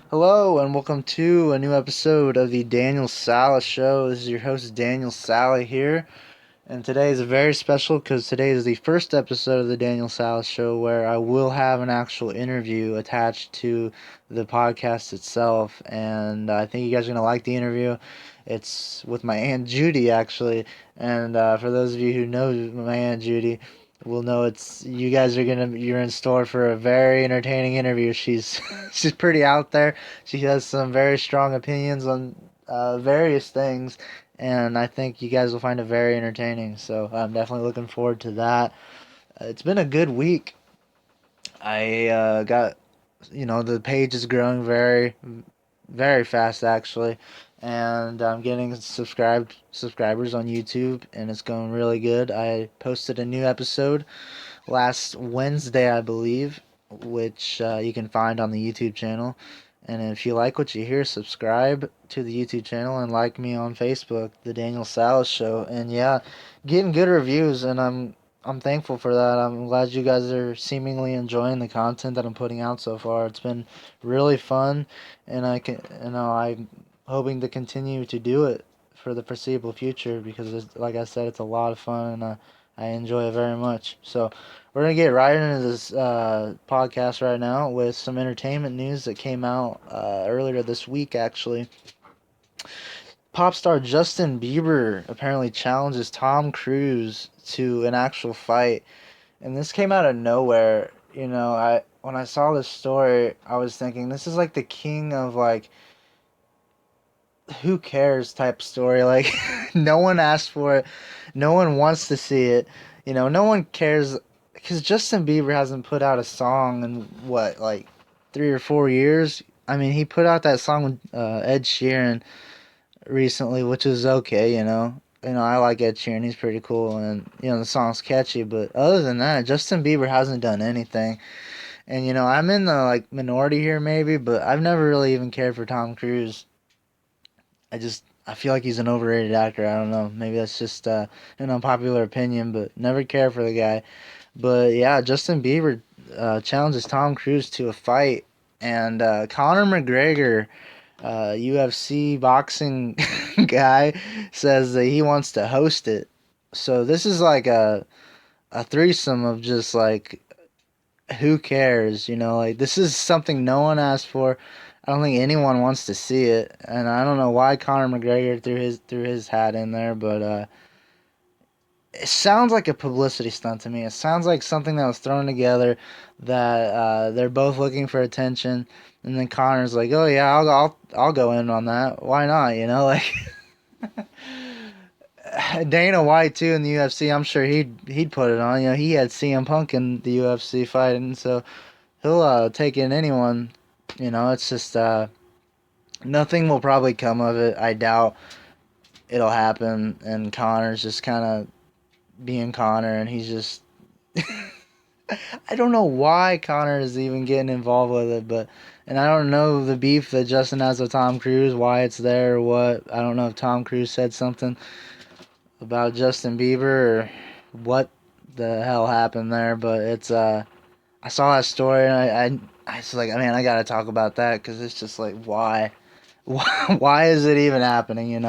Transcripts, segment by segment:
Hello and welcome to a new episode of the Daniel Salla Show. This is your host Daniel Salla here, and today is very special because today is the first episode of the Daniel Salla Show where I will have an actual interview attached to the podcast itself, and I think you guys are gonna like the interview. It's with my aunt Judy actually, and for those of you who know my aunt Judy, will know it's you guys are gonna you're in store for a very entertaining interview. She's she's pretty out there. She has some very strong opinions on various things, and I think you guys will find it very entertaining. So I'm definitely looking forward to that. It's been a good week. I got the page is growing very fast actually, and I'm getting subscribers on YouTube, and it's going really good. I posted a new episode last Wednesday, I believe, which you can find on the YouTube channel. And if you like what you hear, subscribe to the YouTube channel and like me on Facebook, The Daniel Salas Show. And yeah, getting good reviews, and I'm thankful for that. I'm glad you guys are seemingly enjoying the content that I'm putting out so far. It's been really fun, and I'm hoping to continue to do it for the foreseeable future because, like I said, it's a lot of fun, and I enjoy it very much. So we're gonna get right into this podcast right now with some entertainment news that came out earlier this week. Actually, pop star Justin Bieber apparently challenges Tom Cruise to an actual fight, and this came out of nowhere. I when I saw this story, I was thinking this is like the king of like who cares type story. Like no one asked for it, no one wants to see it. No one cares because Justin Bieber hasn't put out a song in what, like 3 or 4 years. I mean, he put out that song with Ed Sheeran recently, which is okay. I like Ed Sheeran. He's pretty cool, and the song's catchy. But other than that, Justin Bieber hasn't done anything. And I'm in the like minority here maybe, but I've never really even cared for Tom Cruise. I feel like he's an overrated actor. I don't know. Maybe that's just an unpopular opinion, but never cared for the guy. But yeah, Justin Bieber challenges Tom Cruise to a fight, and Conor McGregor, UFC boxing guy, says that he wants to host it. So this is like a threesome of just like who cares, like this is something no one asked for. I don't think anyone wants to see it, and I don't know why Conor McGregor threw his hat in there, but it sounds like a publicity stunt to me. It sounds like something that was thrown together that they're both looking for attention, and then Conor's like, "Oh yeah, I'll go in on that. Why not?" Like Dana White too in the UFC. I'm sure he'd put it on. He had CM Punk in the UFC fighting, so he'll take in anyone. It's just nothing will probably come of it. I doubt it'll happen. And Connor's just kind of being Connor, and he's just I don't know why Connor is even getting involved with it, but and I don't know the beef that Justin has with Tom Cruise, why it's there or what. I don't know if Tom Cruise said something about Justin Bieber or what the hell happened there, but it's I saw that story, and I was like, man, I gotta talk about that because it's just like, why? Why is it even happening?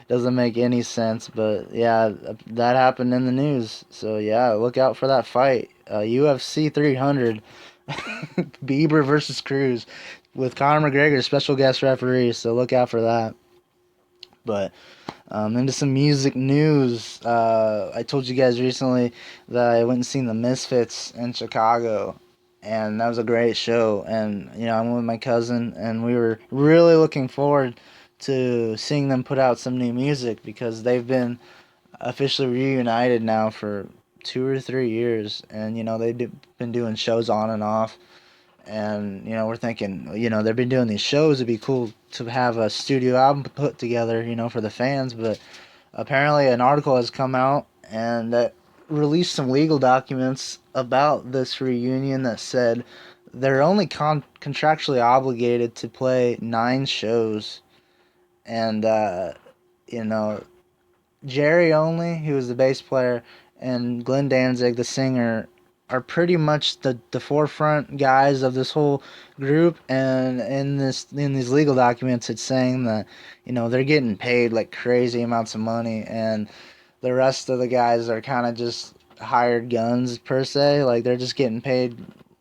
Doesn't make any sense. But yeah, that happened in the news. So yeah, look out for that fight. UFC 300, Bieber versus Cruz, with Conor McGregor, special guest referee. So look out for that. But into some music news. I told you guys recently that I went and seen the Misfits in Chicago, and that was a great show. And I'm with my cousin, and we were really looking forward to seeing them put out some new music because they've been officially reunited now for 2 or 3 years, and they've been doing shows on and off. And we're thinking, they've been doing these shows. It'd be cool to have a studio album put together, for the fans. But apparently, an article has come out and that released some legal documents about this reunion that said they're only contractually obligated to play 9 shows. And you know, Jerry only, who was the bass player, and Glenn Danzig, the singer, are pretty much the forefront guys of this whole group, and in these legal documents it's saying that they're getting paid like crazy amounts of money, and the rest of the guys are kind of just hired guns per se. Like they're just getting paid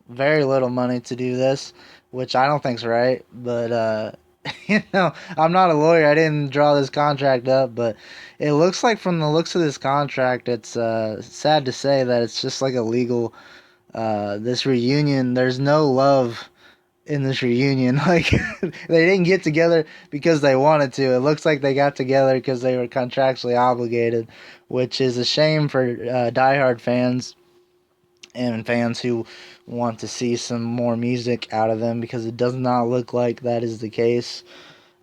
very little money to do this, which I don't think's right. But I'm not a lawyer. I didn't draw this contract up, but it looks like from the looks of this contract, it's sad to say that it's just like a legal. This reunion, there's no love in this reunion. Like they didn't get together because they wanted to. It looks like they got together because they were contractually obligated, which is a shame for diehard fans and fans who want to see some more music out of them, because it does not look like that is the case.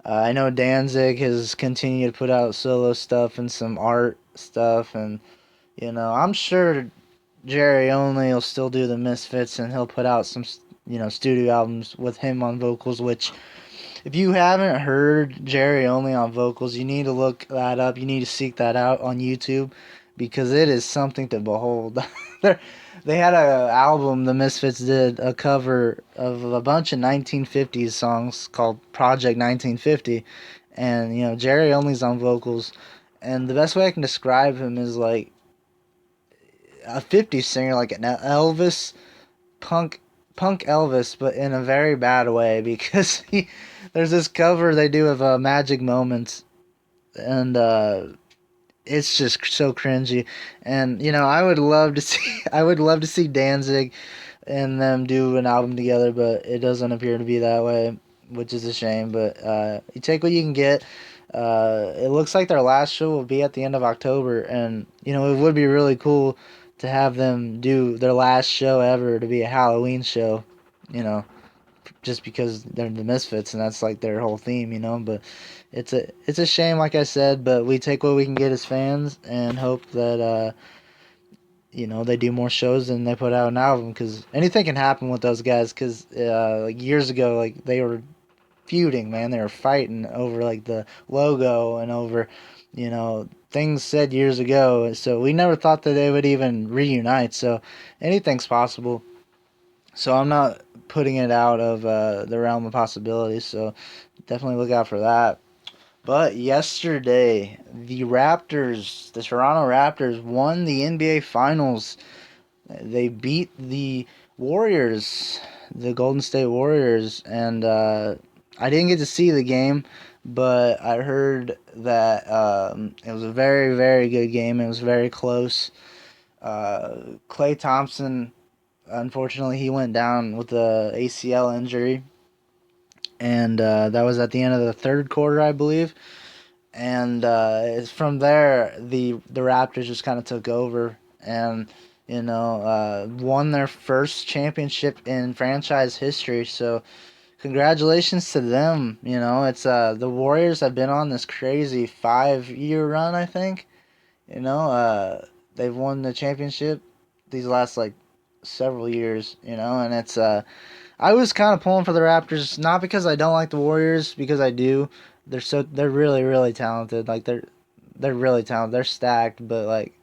I know Danzig has continued to put out solo stuff and some art stuff, and I'm sure Jerry Only will still do the Misfits, and he'll put out some studio albums with him on vocals, which if you haven't heard Jerry Only on vocals, you need to look that up. You need to seek that out on YouTube, because it is something to behold. They had a album, the Misfits did a cover of a bunch of 1950s songs called Project 1950, and Jerry Only's on vocals, and the best way I can describe him is like a 50s singer, like an Elvis punk Elvis, but in a very bad way, because there's this cover they do of Magic Moments, and it's just so cringy. And I would love to see Danzig and them do an album together, but it doesn't appear to be that way, which is a shame. But you take what you can get. It looks like their last show will be at the end of October, and it would be really cool to have them do their last show ever to be a Halloween show, just because they're the Misfits and that's like their whole theme. But it's a shame, like I said, but we take what we can get as fans and hope that they do more shows and they put out an album, because anything can happen with those guys, because like years ago, like they were feuding, man. They were fighting over like the logo and over things said years ago, so we never thought that they would even reunite. So anything's possible, so I'm not putting it out of the realm of possibilities, so definitely look out for that. But yesterday, the Toronto Raptors won the NBA Finals. They beat the Warriors, the Golden State Warriors, and I didn't get to see the game, but I heard that it was a very, very good game. It was very close. Klay Thompson, unfortunately, he went down with a ACL injury, and that was at the end of the third quarter, I believe. And from there, the Raptors just kind of took over, and won their first championship in franchise history. So congratulations to them. It's the Warriors have been on this crazy 5-year run, I think. They've won the championship these last like several years, and it's I was kind of pulling for the Raptors, not because I don't like the Warriors, because I do. They're really, really talented. Like they're really talented. They're stacked, but like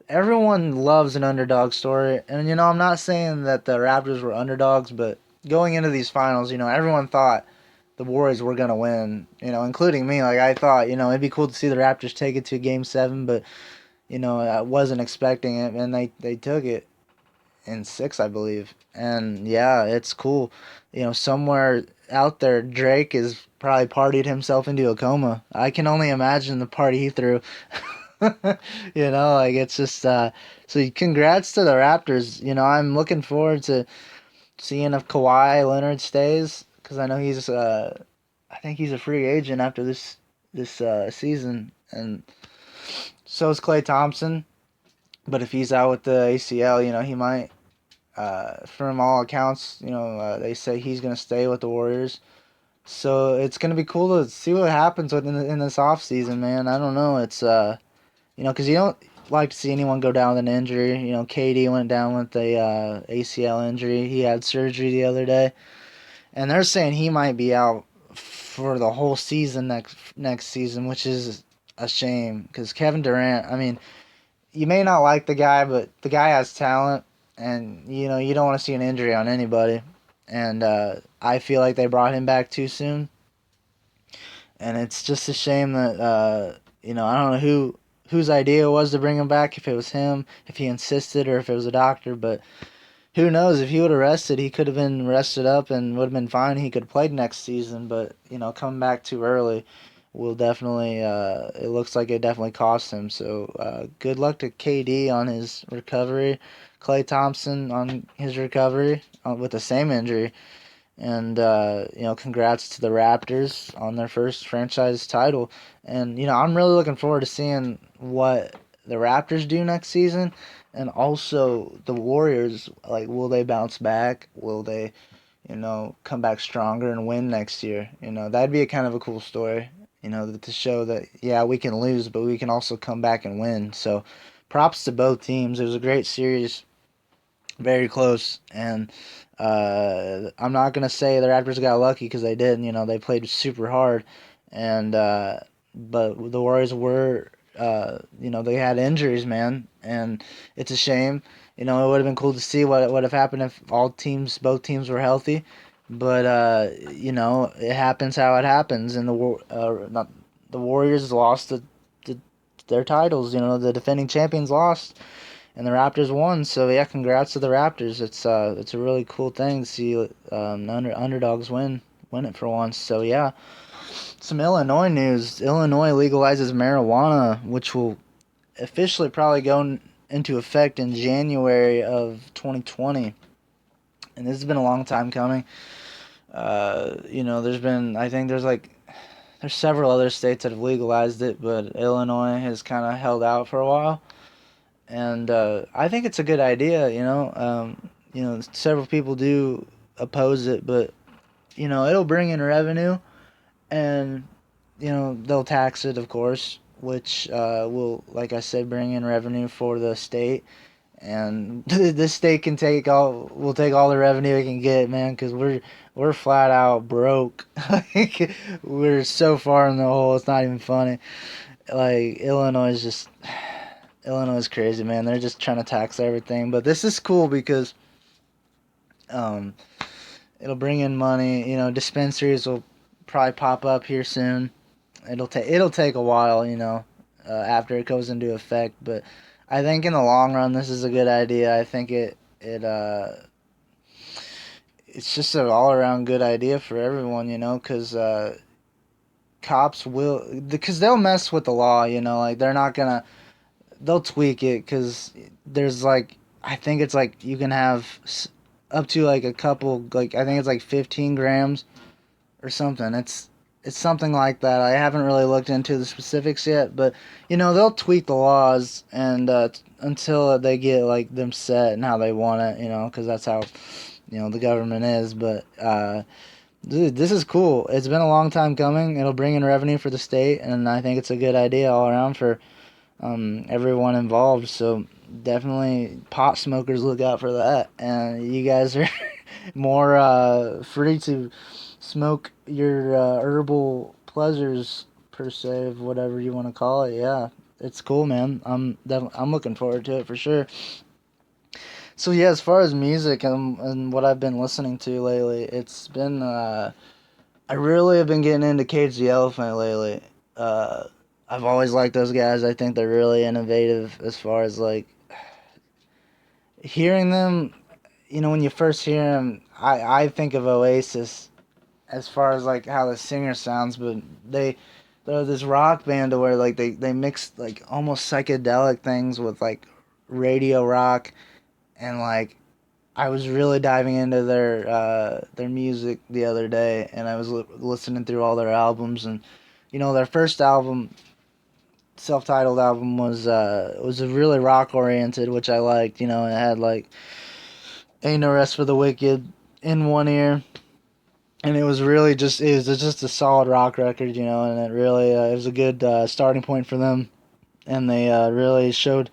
everyone loves an underdog story. And I'm not saying that the Raptors were underdogs, but going into these finals, everyone thought the Warriors were gonna win. Including me. Like I thought, it'd be cool to see the Raptors take it to Game 7, but I wasn't expecting it, and they took it in 6, I believe. And yeah, it's cool. Somewhere out there, Drake is probably partied himself into a coma. I can only imagine the party he threw. Like it's just so congrats to the Raptors. I'm looking forward to seeing if Kawhi Leonard stays, because I know I think he's a free agent after this season, and so is Klay Thompson. But if he's out with the ACL, he might. From all accounts, they say he's gonna stay with the Warriors. So it's gonna be cool to see what happens in this off season, man. I don't know. It's because you don't like to see anyone go down with an injury. KD went down with the ACL injury. He had surgery the other day, and they're saying he might be out for the whole season next season, which is a shame, because Kevin Durant. I mean, you may not like the guy, but the guy has talent, and you don't want to see an injury on anybody. And I feel like they brought him back too soon, and it's just a shame that I don't know whose idea it was to bring him back. If it was him, if he insisted, or if it was a doctor, but who knows? If he would have rested, he could have been rested up and would have been fine. He could have played next season, but coming back too early will definitely. It looks like it definitely cost him. So good luck to KD on his recovery, Klay Thompson on his recovery with the same injury, and congrats to the Raptors on their first franchise title. And I'm really looking forward to seeing what the Raptors do next season, and also the Warriors. Like, will they bounce back? Will they, come back stronger and win next year? That'd be a kind of a cool story. To show that yeah, we can lose, but we can also come back and win. So, props to both teams. It was a great series, very close, and I'm not gonna say the Raptors got lucky because they didn't. They played super hard, and but the Warriors were, they had injuries, man, and it's a shame. It would have been cool to see what would have happened if both teams were healthy, but it happens how it happens, and not the Warriors lost their titles. The defending champions lost and the Raptors won. So yeah, congrats to the Raptors. It's a really cool thing to see underdogs win it for once. So yeah, some Illinois news. Illinois legalizes marijuana, which will officially probably go into effect in January of 2020. And this has been a long time coming. I think there's several other states that have legalized it, but Illinois has kind of held out for a while. And I think it's a good idea. Several people do oppose it, but it'll bring in revenue, and they'll tax it, of course, which will, like I said, bring in revenue for the state. And this state will take all the revenue it can get, man, because we're flat out broke. Like, we're so far in the hole, it's not even funny. Like, Illinois is crazy, man. They're just trying to tax everything. But this is cool because um, it'll bring in money. Dispensaries will probably pop up here soon. It'll take a while, after it goes into effect. But I think in the long run, this is a good idea. I think it's just an all around good idea for everyone, because cops because they'll mess with the law, like they're not gonna they'll tweak it because there's I think it's you can have up to a couple, I think it's 15 grams or something. It's something like that. I haven't really looked into the specifics yet, but they'll tweak the laws and until they get them set and how they want it, because that's how the government is. But dude, this is cool. It's been a long time coming. It'll bring in revenue for the state, and I think it's a good idea all around for everyone involved. So definitely pot smokers, look out for that. And you guys are more free to smoke your herbal pleasures, per se, of whatever you want to call it. Yeah, it's cool, man. I'm looking forward to it for sure. So yeah, as far as music and what I've been listening to lately, it's been I really have been getting into Cage the Elephant lately. Uh, I've always liked those guys. I think they're really innovative as far as hearing them. When you first hear them, I think of Oasis as far as how the singer sounds, but they're this rock band to where they mix almost psychedelic things with radio rock, and I was really diving into their music the other day, and I was listening through all their albums, and their first album, self-titled album, was a really rock oriented, which I liked. It had "Ain't No Rest for the Wicked" in one ear, and it was just a solid rock record, and it really it was a good starting point for them, and they really showed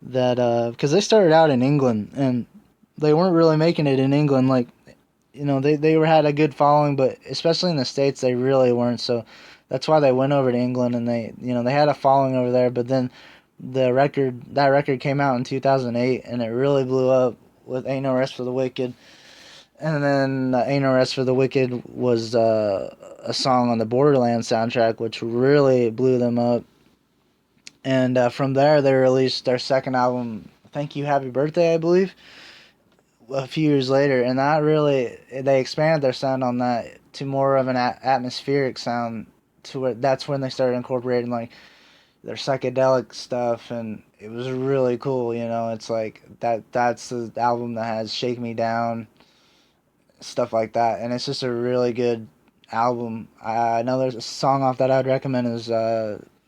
that because they started out in England and they weren't really making it in England. They had a good following, but especially in the States, they really weren't. So that's why they went over to England, and they had a following over there. But then that record came out in 2008, and it really blew up with Ain't No Rest for the Wicked. And then Ain't No Rest for the Wicked was a song on the Borderlands soundtrack, which really blew them up. And from there, they released their second album, Thank You, Happy Birthday, I believe, a few years later. And that really, they expanded their sound on that to more of an atmospheric sound, to where that's when they started incorporating like their psychedelic stuff, and it was really cool. It's like that's the album that has Shake Me Down, stuff like that, and it's just a really good album. Another song off that I'd recommend is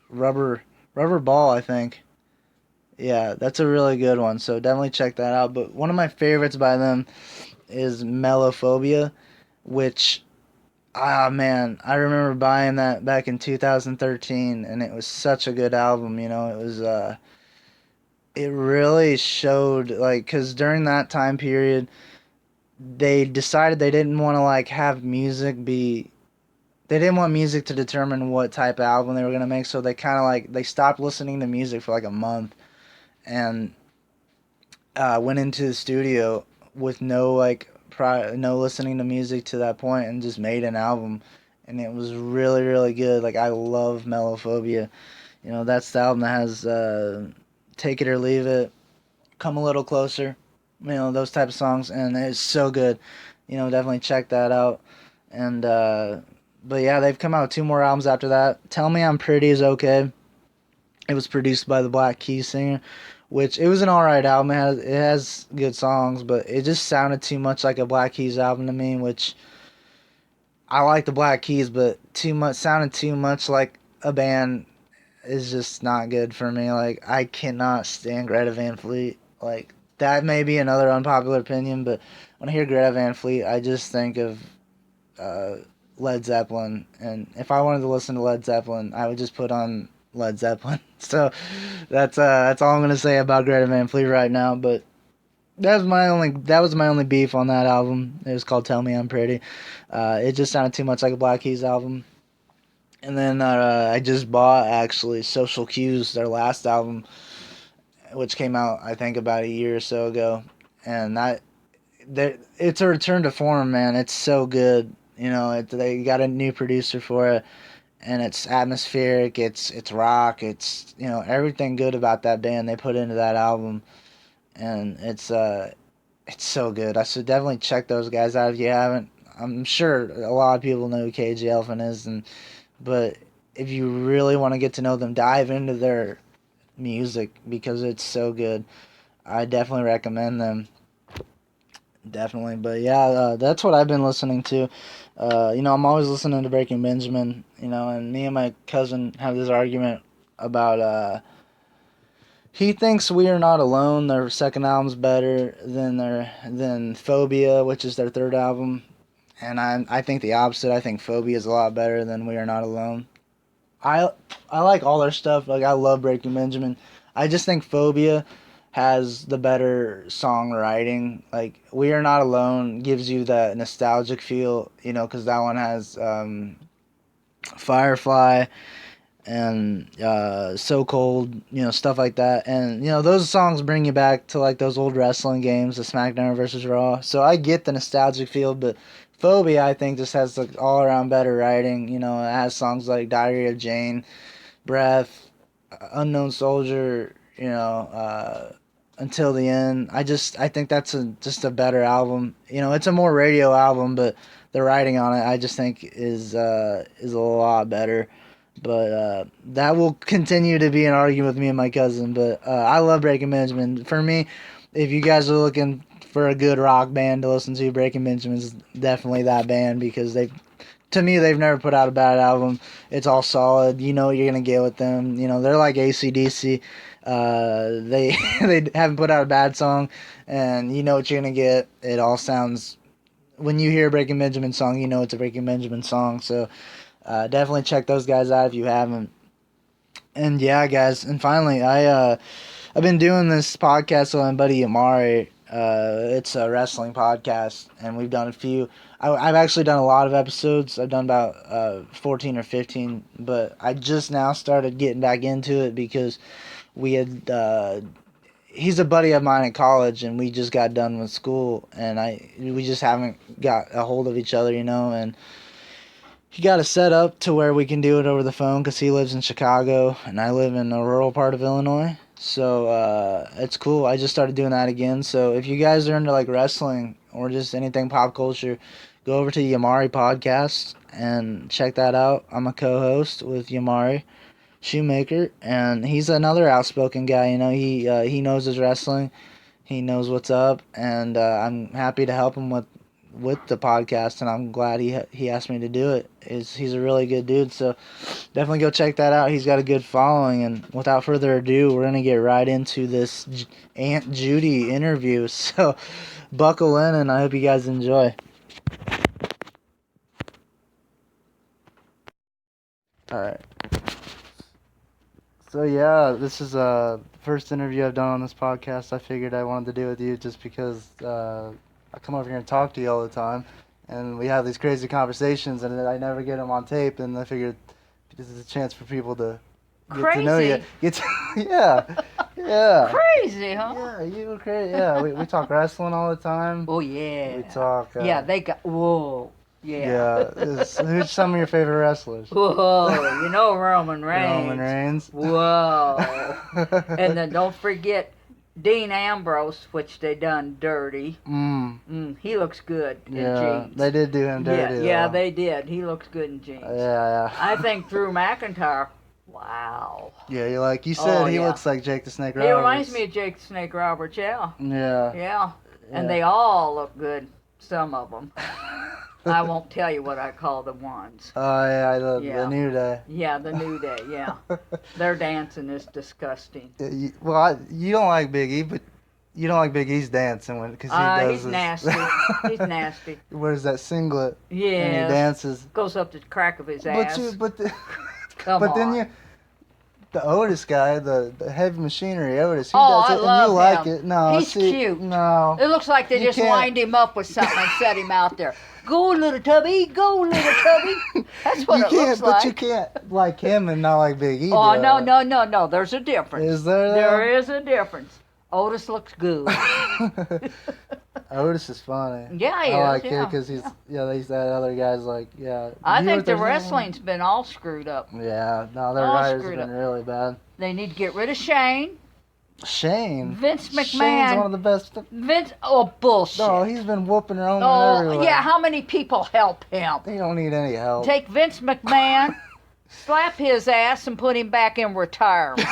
Rubber Ball, I think. Yeah, that's a really good one, so definitely check that out. But one of my favorites by them is Mellophobia, which, man, I remember buying that back in 2013, and it was such a good album. It really showed, like, because during that time period, they decided they didn't want to, like, have music be, they didn't want music to determine what type of album they were going to make, so they kind of, like, they stopped listening to music for, like, a month, and went into the studio with no, like, no listening to music to that point, and just made an album, and it was really, really good. Like, I love Mellophobia. That's the album that has Take It or Leave It, Come a Little Closer, those type of songs, and it's so good. Definitely check that out. And but yeah, they've come out with two more albums after that. Tell Me I'm Pretty is okay. It was produced by the Black Keys singer, which it was an alright album. It has good songs, but it just sounded too much like a Black Keys album to me, which I like the Black Keys, but sounded too much like a band is just not good for me. Like, I cannot stand Greta Van Fleet. Like, that may be another unpopular opinion, but when I hear Greta Van Fleet, I just think of uh, Led Zeppelin. And if I wanted to listen to Led Zeppelin, I would just put on Led Zeppelin. So that's all I'm gonna say about Greta Van Fleet right now. But that was my only beef on that album. It was called Tell Me I'm Pretty. It just sounded too much like a Black Keys album. And then I just bought, actually, Social Cues, their last album, which came out, I think, about a year or so ago. And it's a return to form, man. It's so good. They got a new producer for it, and it's atmospheric. It's rock. It's everything good about that band they put into that album, and it's so good. I should definitely check those guys out if you haven't. I'm sure a lot of people know who KG Elephant is, but if you really want to get to know them, dive into their music because it's so good. I definitely recommend them. Definitely. But yeah, that's what I've been listening to. I'm always listening to Breaking Benjamin, and me and my cousin have this argument about, he thinks We Are Not Alone, their second album's better than Phobia, which is their third album. And I think the opposite. I think Phobia is a lot better than We Are Not Alone. I I like all their stuff. Like, I love Breaking Benjamin. I just think Phobia has the better songwriting. Like, We Are Not Alone gives you that nostalgic feel, because that one has Firefly and So Cold, stuff like that. And those songs bring you back to, like, those old wrestling games, the SmackDown versus Raw. So I get the nostalgic feel, but Phobia, I think, just has, like, all around better writing. It has songs like Diary of Jane, Breath, Unknown Soldier, Until the End. I think that's just a better album. It's a more radio album, but the writing on it, I just think, is a lot better. But that will continue to be an argument with me and my cousin. But I love Breaking Benjamin. For me, if you guys are looking for a good rock band to listen to, Breaking Benjamin's definitely that band, because to me, they've never put out a bad album. It's all solid. You know what you're going to get with them. They're like AC/DC. They they haven't put out a bad song, and you know what you're going to get. It all sounds, when you hear a Breaking Benjamin song, you know it's a Breaking Benjamin song. So definitely check those guys out if you haven't. And yeah, guys, and finally, I've been doing this podcast with my buddy Amari. It's a wrestling podcast, and we've done a few. I've actually done a lot of episodes. I've done about 14 or 15, but I just now started getting back into it because we had he's a buddy of mine in college, and we just got done with school, and we just haven't got a hold of each other, and he got it set up to where we can do it over the phone because he lives in Chicago and I live in a rural part of Illinois. So it's cool. I just started doing that again. So if you guys are into like wrestling or just anything pop culture, go over to Yamari Podcast and check that out. I'm a co-host with Yamari Shoemaker, and he's another outspoken guy. He knows his wrestling. He knows what's up, and I'm happy to help him with the podcast, and I'm glad he asked me to do it. He's a really good dude, so definitely go check that out. He's got a good following, and without further ado, we're gonna get right into this Aunt Judy interview. So buckle in, and I hope you guys enjoy. All right. So yeah, this is the first interview I've done on this podcast. I figured I wanted to do with you just because I come over here and talk to you all the time, and we have these crazy conversations, and I never get them on tape. And I figured this is a chance for people to get to know you. Yeah. Crazy, huh? Yeah, you were crazy. Yeah, we talk wrestling all the time. Oh yeah. We talk. Yeah, they got. Whoa. Yeah. Yeah. Who's some of your favorite wrestlers? Whoa. Roman Reigns. Roman Reigns. Whoa. And then don't forget Dean Ambrose, which they done dirty. He looks good in jeans. They did do him dirty. Yeah, they did. He looks good in jeans. Yeah. I think Drew McIntyre. Wow. Yeah, you said he looks like Jake the Snake Roberts. He reminds me of Jake the Snake Roberts. Yeah. Yeah. And they all look good. Some of them. I won't tell you what I call the ones. Oh, yeah, the New Day. Yeah, the New Day, yeah. Their dancing is disgusting. You don't like Big E, but you don't like Big E's dancing because he does he's nasty. He's nasty. He wears that singlet. Yeah. And he dances. Goes up to the crack of his ass. Come on. Then the Otis guy, the heavy machinery Otis, he does it, I love and you like him. it. No, he's cute. No. It looks like they just lined him up with something and set him out there. Go, little tubby, go, little tubby. That's what it looks like. But you can't like him and not like Big E. Oh, no. There's a difference. Is there? There is a difference. Otis looks good. Otis is funny. Yeah, he is. I like him because he's that other guy's I think the wrestling's been all screwed up. Yeah, no, their writers have been really bad. They need to get rid of Shane. Vince McMahon. Shane's one of the best. Bullshit. No, he's been whooping Roman everywhere. Yeah, how many people help him? He don't need any help. Take Vince McMahon, slap his ass, and put him back in retirement.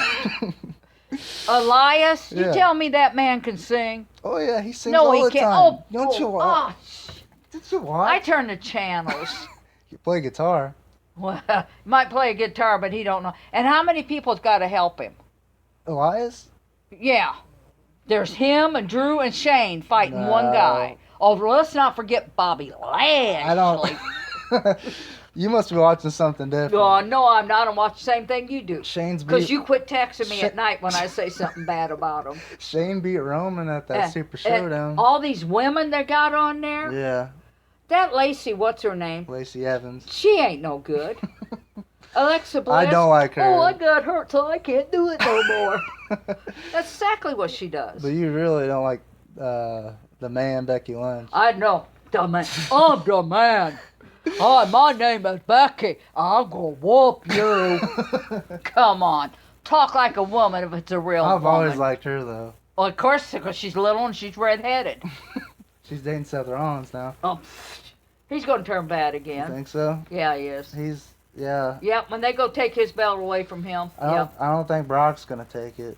Elias, you tell me that man can sing? Oh yeah, he sings all the time. Don't you watch? Did you watch? I turn the channels. You play guitar. Well, he might play a guitar, but he don't know. And how many people's got to help him? Elias? Yeah. There's him and Drew and Shane fighting one guy. Oh, let's not forget Bobby Lashley. I don't. You must be watching something different. Oh, no, I'm not. I'm watching the same thing you do. Shane's because you quit texting me at night when I say something bad about him. Shane beat Roman at that Super Showdown. All these women they got on there. Yeah. That Lacey, what's her name? Lacey Evans. She ain't no good. Alexa Bliss. I don't like her. Oh, I got hurt, so I can't do it no more. That's exactly what she does. But you really don't like the man, Becky Lynch. I know. The man. I'm the man. Hi, my name is Becky. I'm going to whoop you. Come on. Talk like a woman if it's a real woman. I've always liked her, though. Well, of course, because she's little and she's redheaded. She's dating Seth Rollins now. Oh, he's going to turn bad again. You think so? Yeah, he is. Yeah. Yep, when they go take his belt away from him. I don't think Brock's going to take it.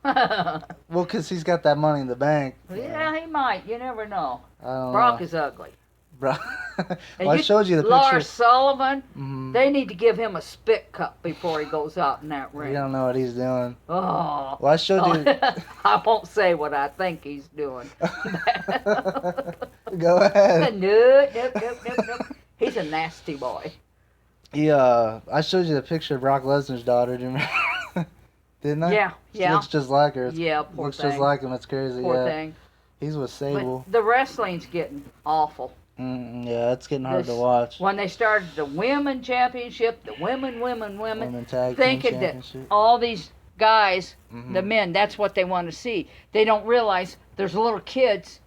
Well, because he's got that money in the bank. Yeah, he might. You never know. Brock Brock is ugly. Well, I showed you the picture. Lars Sullivan, they need to give him a spit cup before he goes out in that ring. You don't know what he's doing. Oh. Well, I showed you. I won't say what I think he's doing. Go ahead. Nope. He's a nasty boy. I showed you the picture of Brock Lesnar's daughter. Do you remember? Didn't I? Yeah. She looks just like her. Yeah, poor looks thing. just like him. It's crazy. Poor thing. He's with Sable. But the wrestling's getting awful. Yeah, it's getting hard to watch. When they started the women championship, the women Women tag team thinking that championship. all these guys, Mm-hmm. the men, that's what they want to see. They don't realize there's little kids,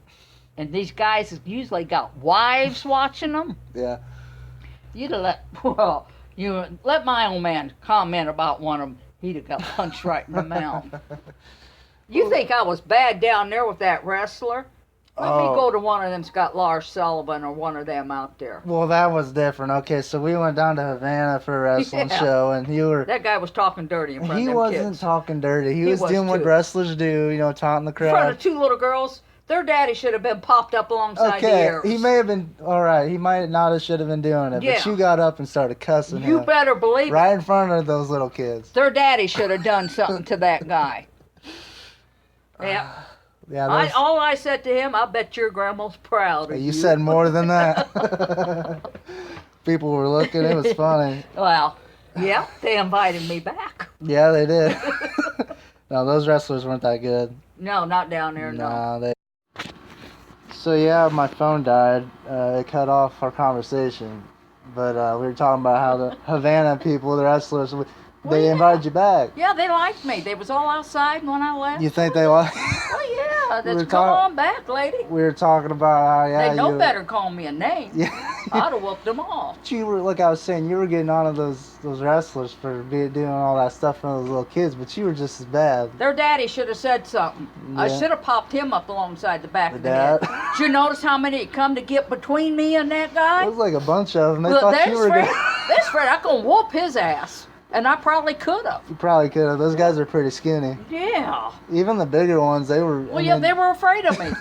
and these guys have usually got wives watching them. Yeah. You let my old man comment about one of them. He'd have got punched right in the mouth. You think I was bad down there with that wrestler? Let me go to one of them, Scott Lars Sullivan, or one of them out there. Well, that was different. Okay, so we went down to Havana for a wrestling show, and that guy was talking dirty in front of them kids. He wasn't talking dirty. He was doing what wrestlers do, taunting the crowd. In front of two little girls. Their daddy should have been popped up alongside the ears. He may have been, all right, he might not have should have been doing it, but you got up and started cussing him. You better believe it. Right in front of those little kids. Their daddy should have done something to that guy. Yeah. Yeah. All I said to him, I bet your grandma's proud of you. You said more than that. People were looking, it was funny. Well, yeah, they invited me back. Yeah, they did. No, those wrestlers weren't that good. No, not down there, no. So yeah, my phone died. It cut off our conversation. But we were talking about how the Havana people, the wrestlers, they invited you back. Yeah, they liked me. They was all outside when I left. You think they liked? Oh yeah, that's come on back, lady. We were talking about how they know better call me a name. Yeah. I'd have whooped them all. You were, like I was saying, you were getting on to those wrestlers for doing all that stuff for those little kids, but you were just as bad. Their daddy should have said something. Yeah. I should have popped him up alongside the back of the head. Did you notice how many come to get between me and that guy? It was like a bunch of them. They thought you were This Fred, I could whoop his ass. And I probably could have. You probably could have. Those guys are pretty skinny. Yeah. Even the bigger ones, they were... Well, they were afraid of me.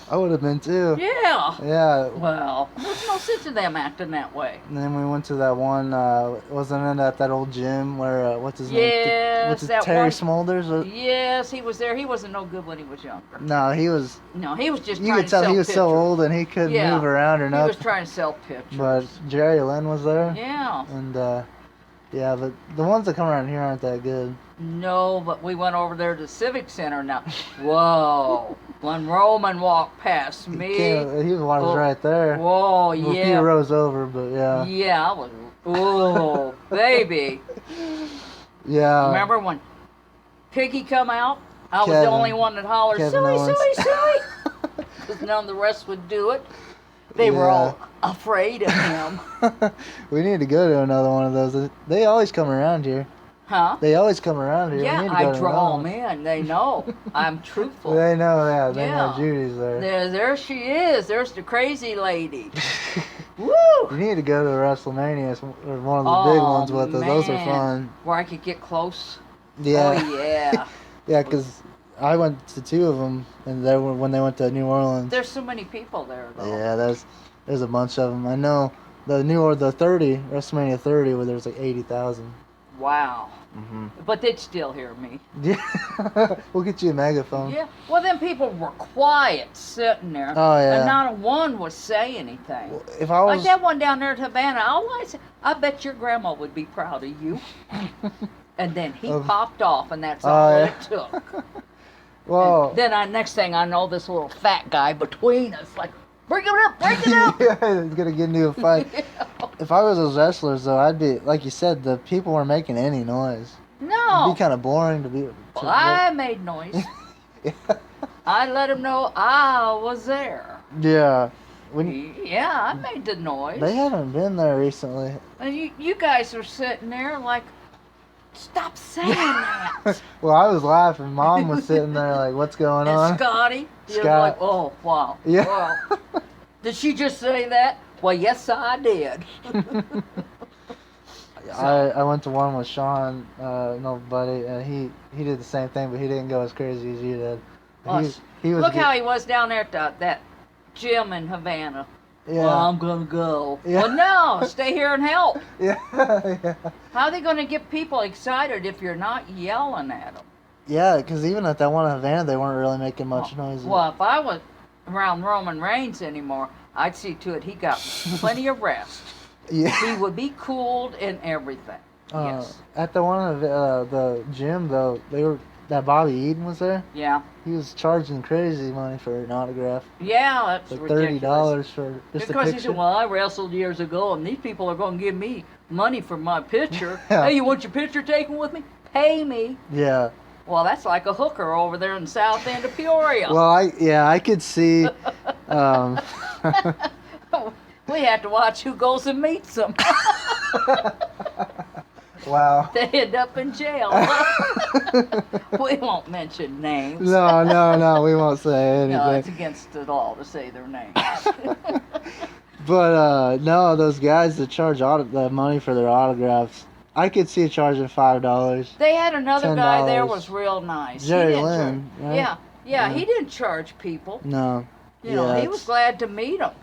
I would have been too. Yeah. Yeah. Well, there's no sense in them acting that way. And then we went to that one, wasn't it at that old gym where, what's his name? Yes, that Terry one. Smolders? Yes, he was there. He wasn't no good when he was younger. No, he was... No, he was just you trying could to tell sell he was pictures. so old and he couldn't move around or nothing. He was trying to sell pictures. But Jerry Lynn was there. Yeah. And, yeah, but the ones that come around here aren't that good. No, but we went over there to the Civic Center now. Whoa. When Roman walked past me. He was right there. Whoa, well, yeah. He rose over, but yeah. Yeah, I was, oh, baby. Yeah. Remember when Piggy come out? I was the only one that hollered, silly, silly, silly. Because none of the rest would do it. They were all afraid of him. We need to go to another one of those. They always come around here. Huh? They always come around here. Yeah, I draw them in. They know I'm truthful. They know, They know Judy's there. There she is. There's the crazy lady. Woo! You need to go to WrestleMania, or one of the big ones with us. Those are fun. Where I could get close. Yeah. Oh, yeah. Yeah, because I went to two of them, and they were when they went to New Orleans. There's so many people there, though. Yeah, there's a bunch of them. I know the WrestleMania 30, where there's like 80,000. Wow. Mm-hmm. But they'd still hear me. Yeah. We'll get you a megaphone. Yeah. Well, then people were quiet sitting there. Oh, yeah. And not a one would say anything. Well, if I was... Like that one down there at Havana, I bet your grandma would be proud of you. And then he popped off, and that's all it took. Well... And then next thing I know, this little fat guy between us, like, break it up, break it up. Yeah, he's going to get into a fight. Yeah. If I was those wrestlers, though, I'd be, like you said, the people weren't making any noise. No. It'd be kind of boring to be... Well, I made noise. Yeah. I let him know I was there. Yeah. Yeah, I made the noise. They haven't been there recently. And you guys are sitting there like, stop saying that. Well, I was laughing. Mom was sitting there like, what's going on? And Scotty? Scott. Like, oh, wow. Yeah. Wow. Did she just say that? Well, yes, I did. I went to one with Sean, buddy, and he did the same thing, but he didn't go as crazy as you did. He was Look how he was down there at that gym in Havana. Yeah. Well, I'm going to go. Yeah. Well, no, stay here and help. Yeah. Yeah. How are they going to get people excited if you're not yelling at them? Yeah, because even at that one in Havana, they weren't really making much noise. Well, if I was around Roman Reigns anymore, I'd see to it he got plenty of rest. Yeah. He would be cooled and everything. Yes. At the one of the gym, though, that Bobby Eaton was there. Yeah. He was charging crazy money for an autograph. Yeah, that's like ridiculous. $30 for just because a picture. he said, well, I wrestled years ago, and these people are going to give me money for my picture. Yeah. Hey, you want your picture taken with me? pay me. Yeah. Well, that's like a hooker over there in the south end of Peoria. Well, I could see. Um, We have to watch who goes and meets them. wow. They end up in jail. We won't mention names. No, we won't say anything. No, it's against the law to say their names. But no, those guys that charge the money for their autographs, I could see charging $5. They had another guy there $10. was real nice. Jerry He didn't Lynn, right? Yeah, Yeah. he didn't charge people. No. You know, Yeah, he was glad to meet them.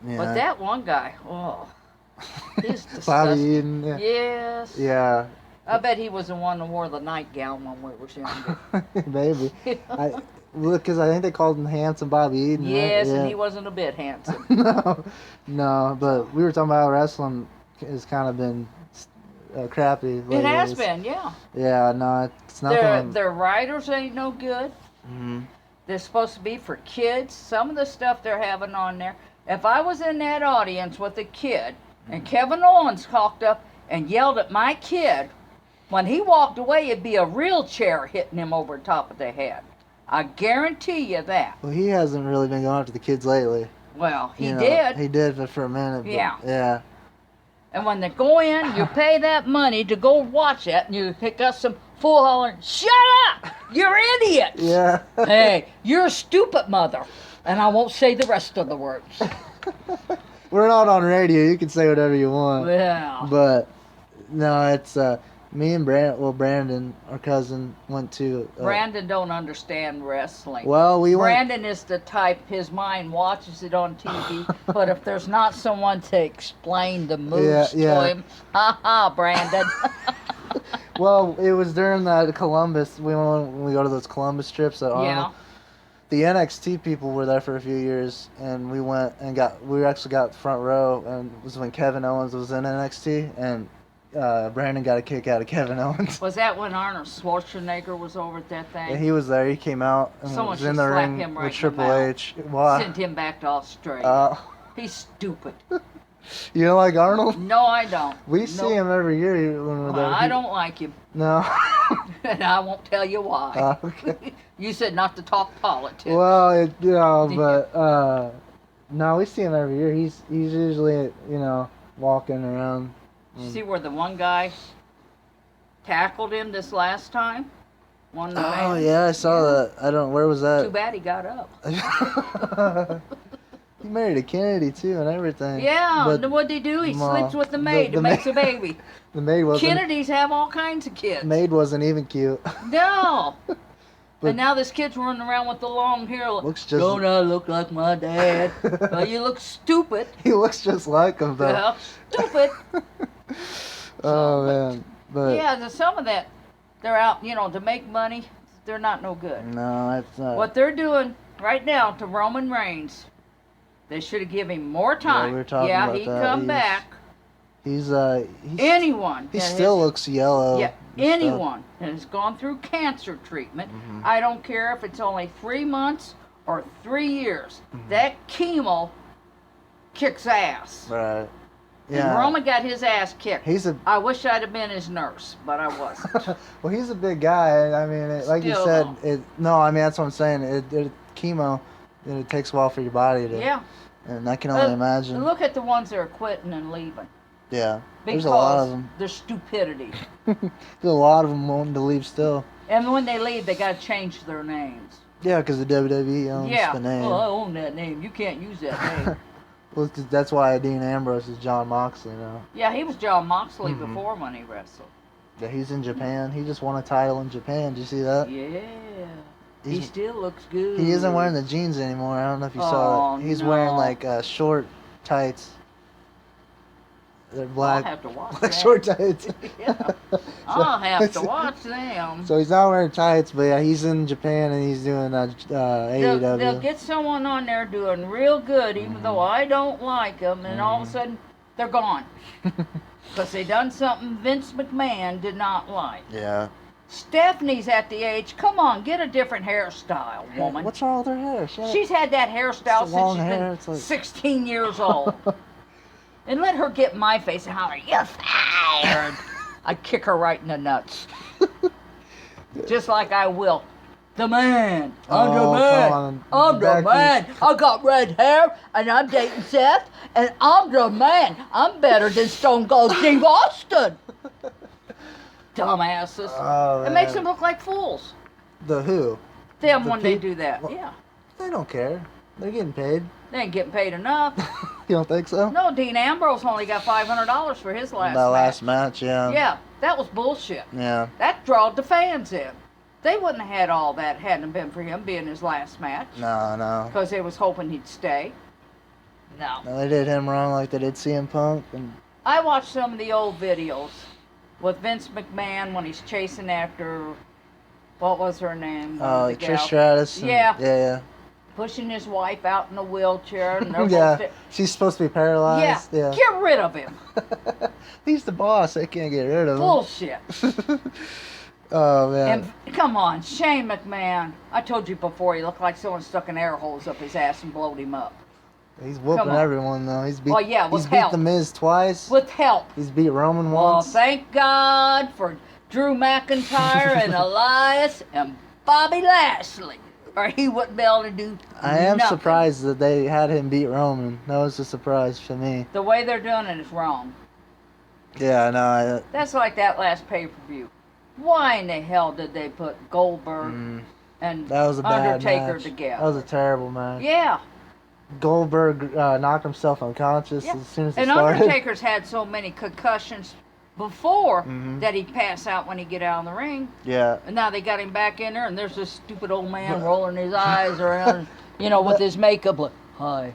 Yeah. But that one guy, oh, he's Bobby disgusting. Eden. Yeah. Yes. Yeah. I bet he was the one that wore the nightgown when we were younger. Maybe. Because I think they called him Handsome Bobby Eden. Yes, right? Yeah. and he wasn't a bit handsome. no, but we were talking about how wrestling has kind of been crappy lately. It has been, yeah. Yeah, no, it's nothing. Their writers ain't no good. Mm-hmm. They're supposed to be for kids. Some of the stuff they're having on there. If I was in that audience with a kid and Kevin Owens talked up and yelled at my kid, when he walked away, it'd be a real chair hitting him over the top of the head. I guarantee you that. Well, he hasn't really been going after the kids lately. Well, he You know, did. He did, but for a minute. But Yeah. Yeah. And when they go in, you pay that money to go watch it, and you pick up some fool hollering, "Shut up! You're idiots!" Yeah. Hey, you're a stupid mother. And I won't say the rest of the words. We're not on radio. You can say whatever you want. Yeah. But no, it's me and Brandon, our cousin, went to. Brandon don't understand wrestling. Well, we went. Brandon is the type, his mind watches it on TV, but if there's not someone to explain the moves Yeah. to him, Brandon. Well, it was during that Columbus. When we go to those Columbus trips at Arnold. Yeah. The NXT people were there for a few years, and we went and we actually got front row, and it was when Kevin Owens was in NXT, and Brandon got a kick out of Kevin Owens. Was that when Arnold Schwarzenegger was over at that thing? Yeah, he was there. He came out and Someone was in should the slap ring him right with in the Triple mouth. H. Why? Send him back to Australia. He's stupid. You don't like Arnold? No, I don't. We see him every year when we're there. I don't like him. No. And I won't tell you why. Okay. You said not to talk politics. Well, but no, we see him every year. He's usually walking around. Did you see where the one guy tackled him this last time? One of the Oh fans? yeah, I saw that. I don't. Where was that? Too bad he got up. He married a Kennedy too and everything. Yeah, But and what'd he do? He Ma- sleeps with the maid the and makes ma- a baby. the maid wasn't. Kennedys have all kinds of kids. Maid wasn't even cute. No. But- And now this kid's running around with the long hair. Looks just. Don't I look like my dad? Well, you look stupid. He looks just like him though. Well, stupid. Oh man, but Yeah, some of that, they're out, to make money. They're not no good. no, it's not. What they're doing right now to Roman Reigns, they should have given him more time. we were talking about he'd that. come back. He's Anyone. he that still has- looks yellow. Yeah, and stuff. anyone that has gone through cancer treatment. Mhm. I don't care if it's only 3 months or 3 years. Mhm. That chemo kicks ass. Right. And Yeah. Roman got his ass kicked. He's a I wish I'd have been his nurse, but I wasn't. well. He's a big guy. I mean, like you Still said, though. no. I mean, that's what I'm saying. Chemo. It takes a while for your body to. Yeah. And I can only imagine. And look at the ones that are quitting and leaving. Yeah. Because There's a lot of them. their stupidity. There's a lot of them wanting to leave still. And when they leave, they got to change their names. Yeah, because the WWE owns Yeah. the name. Well, I own that name. You can't use that name. Well, that's why Dean Ambrose is John Moxley now. Yeah, he was John Moxley Mhm. before when he wrestled. Yeah, he's in Japan. He just won a title in Japan. Did you see that? Yeah. He He's- still looks good. He isn't wearing the jeans anymore. I don't know if you saw Oh, that. He's no. wearing like short tights. They're I'll black, have to watch black that. short tights. Yeah. I'll have to watch them. So he's not wearing tights, but yeah, he's in Japan and he's doing AEW. They'll get someone on there doing real good, even Mm-hmm. though I don't like them, and all of a sudden they're gone. Because they done something Vince McMahon did not like. Yeah. Stephanie's at the age, come on, get a different hairstyle, woman. What's wrong with her hair? Shut up. She's had that hairstyle It's the long since she's hair, been it's like- 16 years old. And let her get in my face and holler, "You're fired!" I'd kick her right in the nuts. Just like I will. The man. I'm Oh, the come man. on. I'm the Becky. man. I got red hair and I'm dating Seth and I'm the man. I'm better than Stone Cold Steve Austin. Dumbasses. Oh, It makes man. them look like fools. The who? Them The when they peop- do that. Well- Yeah. They don't care. They're getting paid. They ain't getting paid enough. You don't think so? No, Dean Ambrose only got $500 for his last That match. last match, yeah. Yeah, that was bullshit. Yeah. That drawed the fans in. They wouldn't have had all that hadn't it been for him being his last match. No. Because they was hoping he'd stay. No. No, they did him wrong like they did CM Punk. And I watched some of the old videos with Vince McMahon when he's chasing after, what was her name? The gal. Trish Stratus. And, Yeah. Yeah. Pushing his wife out in a wheelchair. And they're Yeah. both She's supposed to be paralyzed. yeah. Get rid of him. He's the boss. They can't get rid of him. Bullshit. Oh, man. And come on, Shane McMahon. I told you before, he looked like someone stuck an air hose up his ass and blowed him up. He's whooping on. everyone, though. He's beat, Well, yeah, with he's beat help. The Miz twice. With help. He's beat Roman Well, once. thank God for Drew McIntyre and Elias and Bobby Lashley. Or he wouldn't be able to do I am nothing. surprised that they had him beat Roman. That was a surprise for me. The way they're doing it is wrong. Yeah, no. That's like that last pay-per-view. Why in the hell did they put Goldberg and That was a bad Undertaker match. together? That was a terrible match. Yeah. Goldberg knocked himself unconscious Yeah. as soon as he And started. Undertaker's had so many concussions before Mhm. that he'd pass out when he get out of the ring. Yeah. And now they got him back in there, and there's this stupid old man rolling his eyes around, with his makeup, like, hi.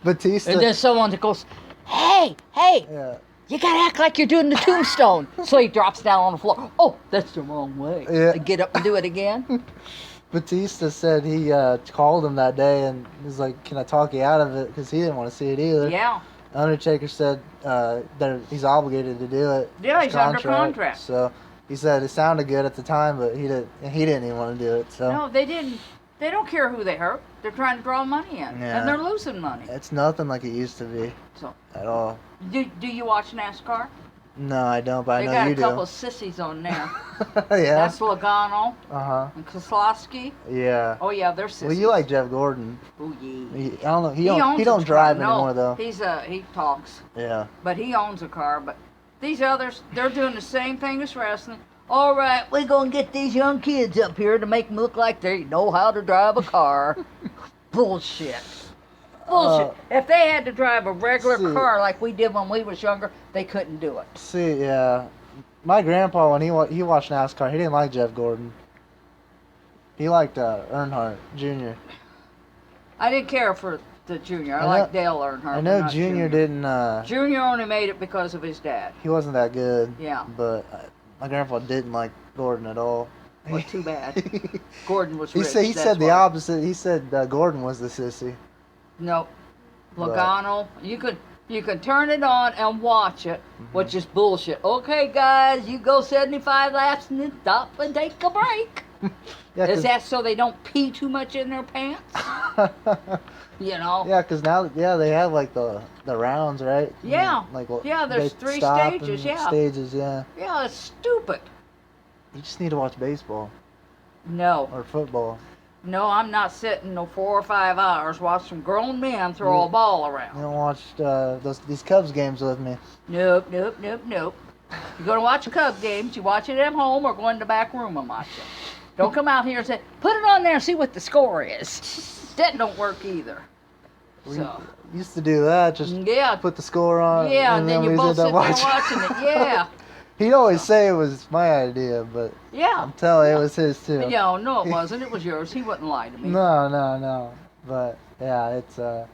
Batista. And then someone that goes, hey, yeah. you gotta act like you're doing the tombstone. So he drops down on the floor. Oh, that's the wrong way. Yeah. Get up and do it again. Batista said he called him that day and was like, "Can I talk you out of it?" Because he didn't want to see it either. Yeah. Undertaker said that he's obligated to do it. Yeah, His he's under contract. So he said it sounded good at the time, but he didn't even want to do it. So No, they didn't. They don't care who they hurt. They're trying to draw money in. Yeah. And they're losing money. it's nothing like it used to be So, at all. do you watch NASCAR? No, I don't, but They I know got you a couple do. of sissies on there. Yeah. That's Logano Uh-huh. and Kozlowski. Yeah. Oh yeah, they're sissies. Well, you like Jeff Gordon. Oh yeah. I don't know. He owns don't a drive car. No, anymore though. he talks, Yeah. but he owns a car. But these others, they're doing the same thing as wrestling. All right, we're gonna get these young kids up here to make them look like they know how to drive a car. Bullshit. Bullshit. If they had to drive a regular see. car like we did when we was younger, they couldn't do it. See, yeah. My grandpa, when he watched NASCAR, he didn't like Jeff Gordon. He liked Earnhardt Jr. I didn't care for the junior. I I know- like Dale Earnhardt. I but know not Junior didn't. Junior only made it because of his dad. He wasn't that good. Yeah. But my grandpa didn't like Gordon at all. Well, too bad. Gordon was he rich. said he that's said the why. opposite. He said Gordon was the sissy. Nope. But- Logano. You could turn it on and watch it, Mm-hmm. which is bullshit. Okay, guys, you go 75 laps and then stop and take a break. Yeah, Is that so they don't pee too much in their pants? You know? Yeah, because now they have like the rounds, right? Yeah. Like Yeah, there's they 3 stop stages, and yeah. Stages, yeah. Yeah, it's stupid. You just need to watch baseball No. or football. No, I'm not sitting no 4 or 5 hours watching grown men throw a ball You around. don't watch these Cubs games with me. Nope. You're going to watch Cub games, you watch it at home or go in the back room and watch it. Don't come out here and say, put it on there and see what the score is. That don't work either. We So, used to do that, just yeah. put the score on. Yeah, and then you we both sit sit there watching it. Yeah. He'd always say it was my idea, but Yeah. I'm telling you, it was his too. Yeah, no, it wasn't. It was yours. He wouldn't lie to me. No. But yeah, it's I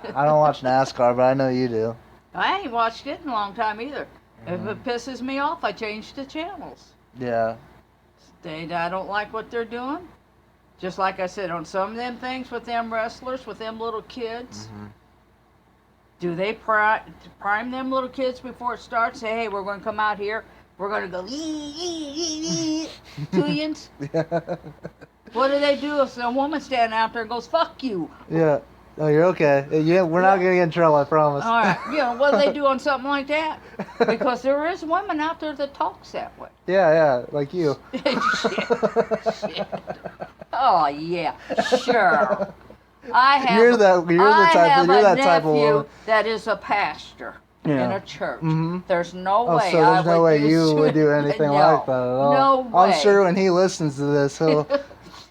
don't watch NASCAR, but I know you do. I ain't watched it in a long time either. If Mm-hmm. it pisses me off, I change the channels. Yeah. I don't like what they're doing. Just like I said, on some of them things with them wrestlers, with them little kids, Mm-hmm. do they prime them little kids before it starts? Say, hey, we're going to come out here. We're going to go, Tuyans. Yeah. What do they do if a woman standing out there and goes, fuck you? Yeah. Oh, you're okay. Yeah, we're not gonna get in trouble. I promise. All right. What do they do on something like that? Because there is women out there that talks that way. Yeah, like you. Shit. Oh yeah, sure. I have. You're that type of woman that is a pastor in a church. Mm-hmm. There's no Oh, way. so there's no way you would do anything no, like that at all. No way. I'm sure when he listens to this, he'll.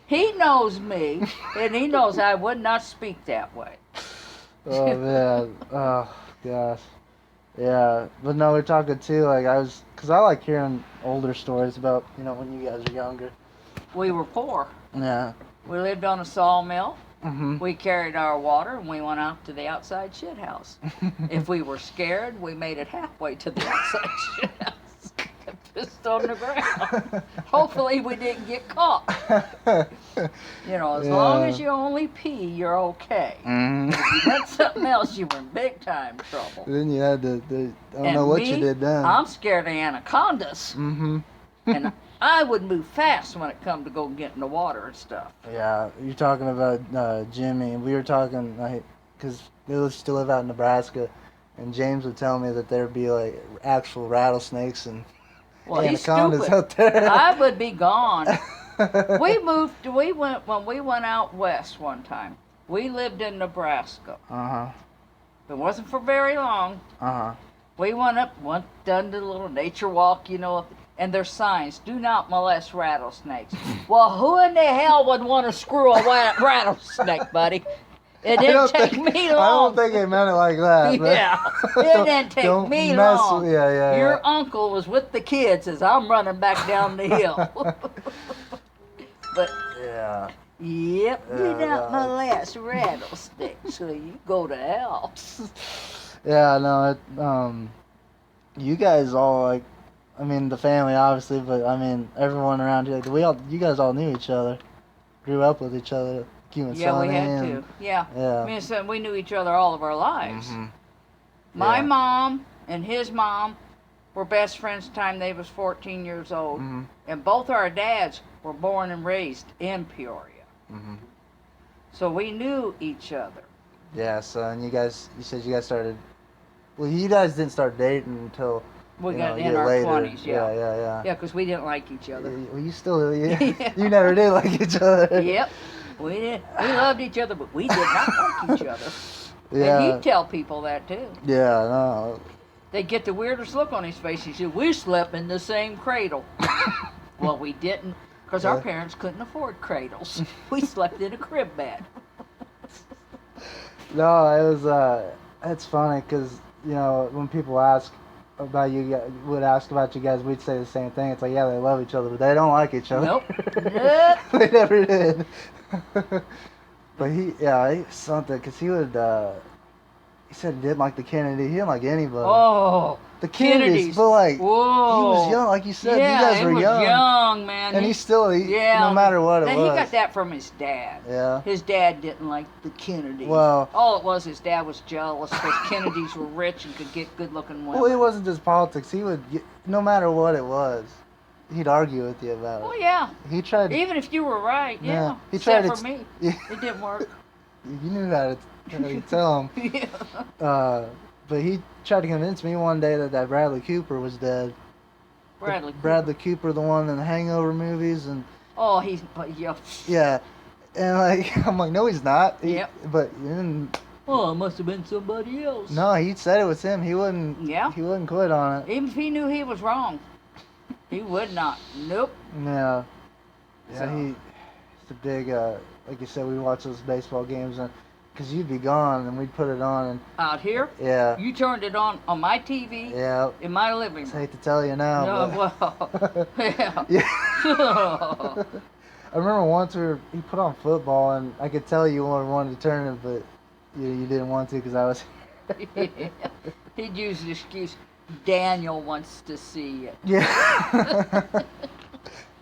He knows me, and he knows I would not speak that way. Oh man, oh gosh, yeah. But no, we're talking too. Like cause I like hearing older stories about when you guys are younger. We were poor. Yeah. We lived on a sawmill. Mm-hmm. We carried our water and we went out to the outside shit house. If we were scared, we made it halfway to the outside shit house. Pissed on the ground. Hopefully we didn't get caught. As long as you only pee, you're okay. Mm-hmm. If you did something else, you were in big time trouble. Then you had to. I don't know what you did then. I'm scared of anacondas. Mm-hmm. And I would move fast when it come to go get in the water and stuff. Yeah, you're talking about Jimmy, and we were talking because we used to live out in Nebraska, and James would tell me that there'd be like actual rattlesnakes and anacondas out there. I would be gone. When we went out west one time. We lived in Nebraska. Uh-huh. It wasn't for very long. Uh-huh. We done the little nature walk, and there's signs, do not molest rattlesnakes. Well, who in the hell would want to screw a rattlesnake, buddy? It didn't take me long. I don't think they meant it like that. Yeah, it didn't take me long. Yeah. Your uncle was with the kids as I'm running back down the hill. But yeah. Yep, do not molest rattlesnakes, so you go to hell. Yeah, no, you guys all the family obviously, but everyone around here, you guys all knew each other, grew up with each other, you and Yeah, we had and, to. Yeah. Yeah. Me and son, we knew each other all of our lives. Mm-hmm. My mom and his mom were best friends the time they was 14 years old, and both our dads were born and raised in Peoria. Mm-hmm. So we knew each other. Yeah, so and you said you guys started, well, you guys didn't start dating until we got in our later. 20s, yeah. Yeah, because we didn't like each other. Well, you never did like each other. Yep, we did. We loved each other, but we did not like each other. Yeah. And he'd tell people that too. Yeah, no. They'd get the weirdest look on his face. He said, we slept in the same cradle. Well, we didn't, because our parents couldn't afford cradles. We slept in a crib bed. No, it was, it's funny, because, when people ask about would ask about you guys, we'd say the same thing. It's like, yeah, they love each other, but they don't like each other. Nope. They never did. But he's something, because he said he didn't like the Kennedy. He didn't like anybody. Oh, the Kennedys. But whoa. He was young, like you said. Yeah, you guys were he was young, man. And he's still, no matter what it was. He got that from his dad. Yeah. His dad didn't like the Kennedys. Well, all it was, his dad was jealous because Kennedys were rich and could get good-looking women. Well, it wasn't just politics. He would, no matter what it was, he'd argue with you about it. Oh yeah. He tried. Even if you were right, yeah. He tried Except for me, it didn't work. You knew how to tell him. Yeah. But he tried to convince me one day that Bradley Cooper was dead. Bradley Cooper, the one in the Hangover movies, and. Oh, yeah, and I'm like, no, he's not. Yep. But. Oh, it must have been somebody else. No, he said it was him. He wouldn't. Yeah. He wouldn't quit on it. Even if he knew he was wrong, he would not. Nope. Yeah. Yeah, So. he's a big. Like you said, we watch those baseball games and. Because you'd be gone, and we'd put it on. And out here? Yeah. You turned it on my TV? Yeah. In my living room? I hate to tell you now. No, but... well. Yeah. I remember once he put on football, and I could tell you wanted to turn it, but you didn't want to because I was... He'd use the excuse, Daniel wants to see it. Yeah.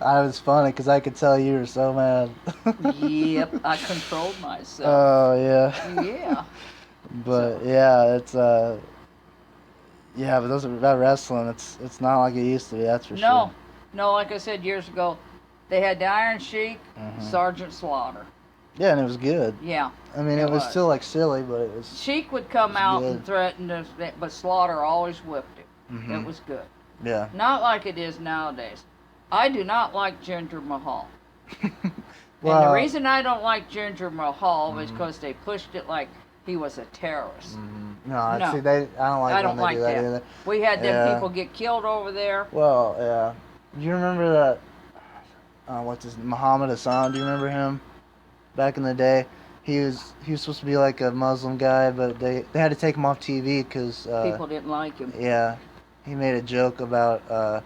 I was funny because I could tell you were so mad. Yep, I controlled myself. Oh, yeah. Yeah. But, yeah, it's, yeah, but those about wrestling, it's not like it used to be, that's for sure. No, like I said years ago, they had the Iron Sheik, Sergeant Slaughter. Yeah, and it was good. Yeah. I mean, it was still like silly, but it was. Sheik would come out good. and threaten us, but Slaughter always whipped it. Mm-hmm. It was good. Yeah. Not like it is nowadays. I do not like Ginger Mahal. Well, and the reason I don't like Ginger Mahal is because they pushed it like he was a terrorist. No, No. see, I don't like when they do that either. We had them people get killed over there. Well, yeah. Do you remember that? What's his Muhammad Hassan? Do you remember him? Back in the day, he was supposed to be like a Muslim guy, but they had to take him off TV because people didn't like him. Yeah, he made a joke about.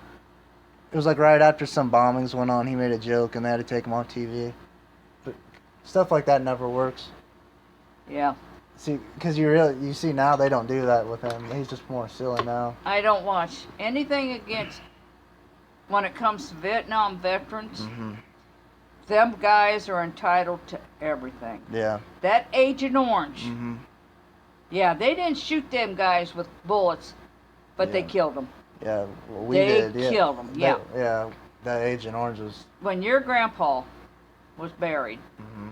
It was like right after some bombings went on. He made a joke, and they had to take him off TV. But stuff like that never works. Yeah. See, because you see now they don't do that with him. He's just more silly now. I don't watch anything against when it comes to Vietnam veterans. Mm-hmm. Them guys are entitled to everything. Yeah. That Agent Orange. Mm-hmm. Yeah, they didn't shoot them guys with bullets, but they killed them. Yeah, well, we they did. Yeah. killed them. Yeah. Yeah, that Agent Orange was. When your grandpa was buried, Mm-hmm.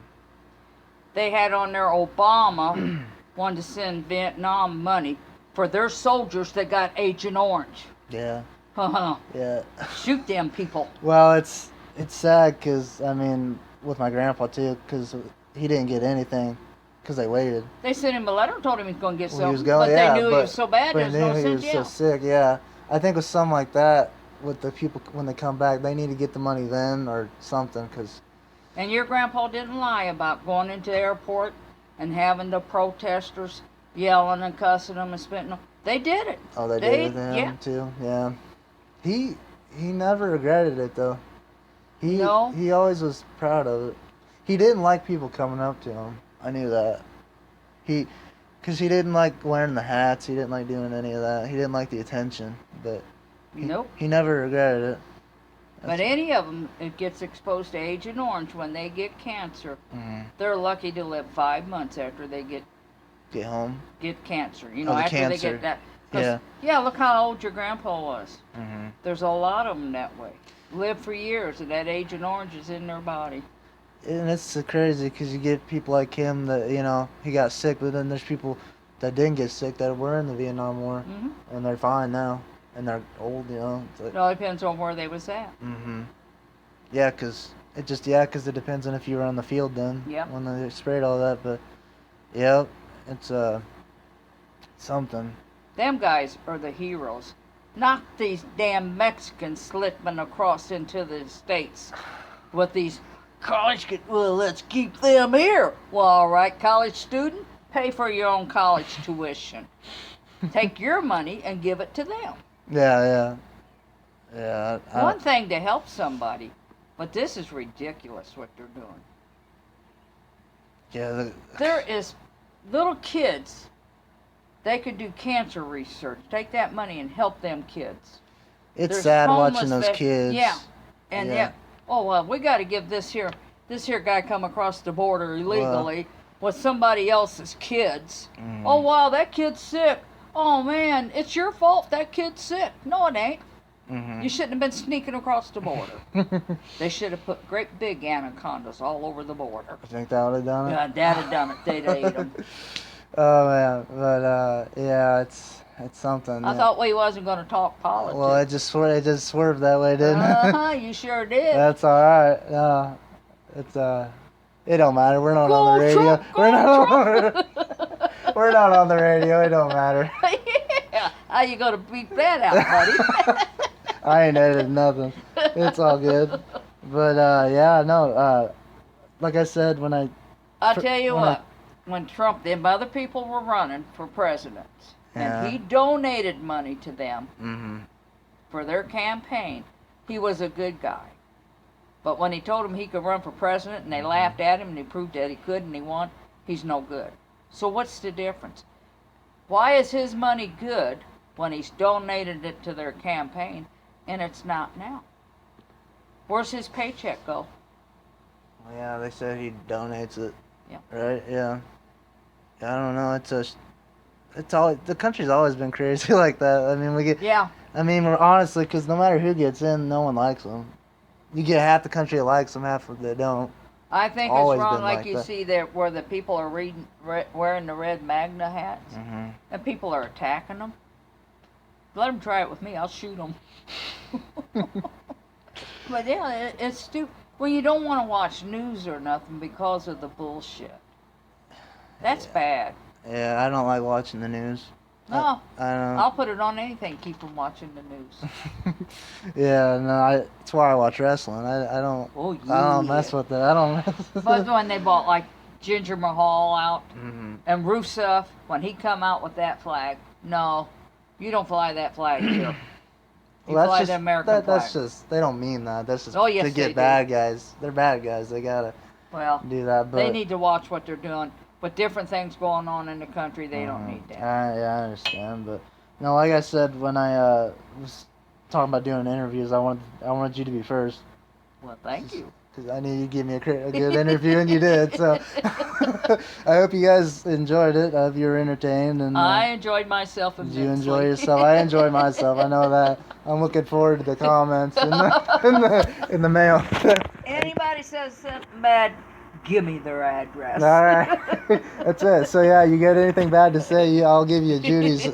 they had on there Obama wanted to send Vietnam money for their soldiers that got Agent Orange. Yeah. Uh-huh. Yeah. Shoot them people. Well, it's sad because, I mean, with my grandpa too, because he didn't get anything because they waited. They sent him a letter and told him he was going to get Well, something, he was going, but yeah, they knew he was so bad but there's they no knew he was sense. so sick, yeah. I think with something like that, with the people, when they come back, they need to get the money then or something, because... And your grandpa didn't lie about going into the airport and having the protesters yelling and cussing them and spitting them. They did it. Oh, they did with him, too? Yeah. He never regretted it, though. He always was proud of it. He didn't like people coming up to him. I knew that. Because he didn't like wearing the hats. He didn't like doing any of that. He didn't like the attention. But he never regretted it. But any of them, it gets exposed to Agent Orange when they get cancer. They're lucky to live 5 months after they get home. Get cancer. You know, after cancer. They get that. Yeah. Yeah, look how old your grandpa was. There's a lot of them that way. Live for years, and that Agent Orange is in their body. And it's so crazy because you get people like him that, he got sick, but then there's people that didn't get sick that were in the Vietnam War, and they're fine now, and they're old, It's like, it all depends on where they was at. Yeah, because it depends on if you were on the field then, when they sprayed all that, but, it's something. Them guys are the heroes. Not these damn Mexicans slipping across into the States with these college kids. Well, let's keep them here. Well, all right, college student, pay for your own college tuition. Take your money and give it to them. Yeah. One thing to help somebody, but this is ridiculous what they're doing. Yeah. There is little kids. They could do cancer research. Take that money and help them kids. It's sad watching those kids. Yeah. And oh, well, we got to give this here guy come across the border illegally with somebody else's kids. Oh, wow, that kid's sick. Oh, man, it's your fault that kid's sick. No, it ain't. You shouldn't have been sneaking across the border. They should have put great big anacondas all over the border. I think that would have done it? Yeah, Dad had done it. They'd ate them. Oh, man. But, it's something. I thought we wasn't going to talk politics. Well, it just swerved that way, didn't it? You sure did. That's all right. No, it's it don't matter. We're not on the radio. We're not on the radio. It don't matter. Yeah. How you gonna beat that out, buddy? I ain't edited nothing. It's all good. But like I said, I'll tell you what. When Trump, them other people were running for president, and he donated money to them for their campaign, he was a good guy. But when he told them he could run for president and they laughed at him and he proved that he could and he won, he's no good. So what's the difference? Why is his money good when he's donated it to their campaign and it's not now? Where's his paycheck go? Yeah, they said he donates it. Yeah. Right? Yeah. I don't know. The country's always been crazy like that. I mean, we're honestly, because no matter who gets in, no one likes them. You get half the country that likes them, half of they don't. I think it's always wrong, been like like you that. see there where the people are wearing the red Magna hats, Mm-hmm. and people are attacking them. Let them try it with me. I'll shoot them. But yeah, it's stupid. Well, you don't want to watch news or nothing because of the bullshit. That's Yeah. bad. Yeah, I don't like watching the news. No, I don't. I'll put it on anything. Keep from watching the news. Yeah, no, that's why I watch wrestling. Oh I don't yeah. mess with it. I don't mess with But it. when they bought like Ginger Mahal out Mm-hmm. and Rusev, when he come out with that flag, no, you don't fly that flag here. You Well, fly the American that's flag. just they don't mean that. That's just Oh to yes, they get do. bad guys. They're bad guys. They gotta Well, do that. they But need to watch what they're doing. With different things going on in the country, they don't need that. Yeah, I understand. But like I said when I was talking about doing interviews, I wanted you to be first. Well, thank you. Because I knew you'd give me a good interview, and you did. So I hope you guys enjoyed it. I hope you were entertained. And I enjoyed myself did immensely. you enjoy yourself? I enjoyed myself. I know that. I'm looking forward to the comments in the mail. Anybody says something bad, give me their address. All right, that's it. So yeah, you got anything bad to say? I'll give you Judy's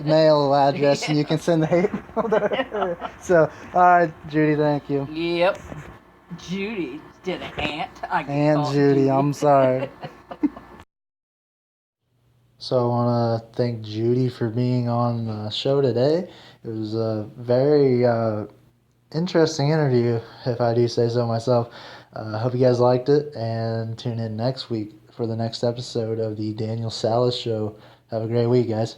mail address, and you can send the hate mail to her. So all right, Judy, thank you. Yep. Judy did an aunt. I get And called Judy, I'm sorry. So I want to thank Judy for being on the show today. It was a very interesting interview, if I do say so myself. I hope you guys liked it, and tune in next week for the next episode of the Daniel Salas Show. Have a great week, guys.